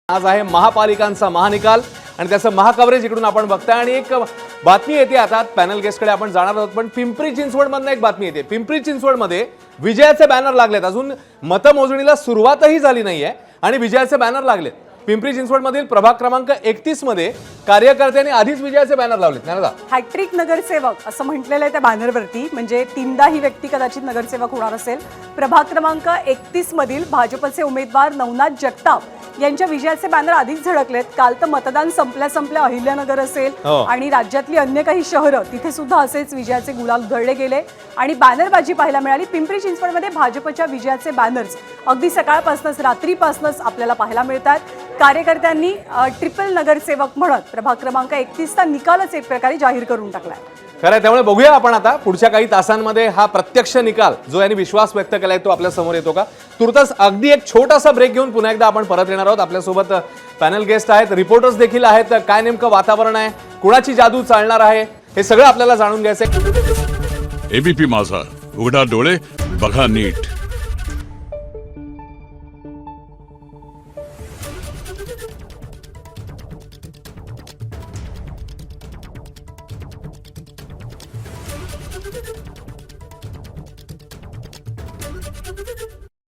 आज आहे महापालिकांचा महानिकाल आणि त्याचं महाकव्हरेज इकडून आपण बघताय आणि एक बातमी येते आता पॅनल गेस्टकडे आपण जाणार आहोत पण पिंपरी चिंचवड मधून एक बातमी येते। पिंपरी चिंचवड मध्ये विजयाचे बॅनर लागलेत, अजून मतमोजणीला सुरुवातही झाली नाहीये आणि विजयाचे बॅनर लागलेत। पिंपरी चिंचवड मधील प्रभाग क्रमांक 31 मध्ये कार्यकर्त्यांनी आधीच विजयाचे बॅनर लावलेत। हॅट्रिक नगरसेवक असं म्हटलेलं आहे त्या बॅनरवरती, म्हणजे तीनदा ही व्यक्ती कदाचित नगरसेवक होणार असेल। प्रभाग क्रमांक 31 मधील भाजपचे उमेदवार नवनाथ जगताप यांच्या विजयाचे बॅनर आधीच झळकलेत। काल तर मतदान संपल्या अहिल्यानगर असेल आणि राज्यातली अन्य काही शहरं तिथे सुद्धा असेच विजयाचे गुलाल उधळले गेले आणि बॅनरबाजी पाहायला मिळाली। पिंपरी चिंचवडमध्ये भाजपच्या विजयाचे बॅनर्स अगदी सकाळपासूनच रात्रीपासूनच आपल्याला पाहायला मिळतात। कार्यकर्त्यांनी ट्रिपल नगरसेवक म्हणत प्रभाग क्रमांक 31 चा निकालच एक प्रकारे जाहीर करून टाकलाय। खरं त्यामुळे बघूया आपण आता पुढच्या काही तासांमध्ये हा प्रत्यक्ष निकाल जो यांनी विश्वास व्यक्त केलाय तो आपल्या समोर येतो का। तुर्तच अगदी एक छोटासा ब्रेक घेऊन पुन्हा एकदा आपण परत येणार आहोत। आपल्यासोबत पॅनल गेस्ट आहेत, रिपोर्टर्स देखील आहेत। काय नेमकं वातावरण आहे, कुणाची जादू चालणार आहे, हे सगळं आपल्याला जाणून घ्यायचंय। एबीपी माझा, उघडा डोळे बघा नीट।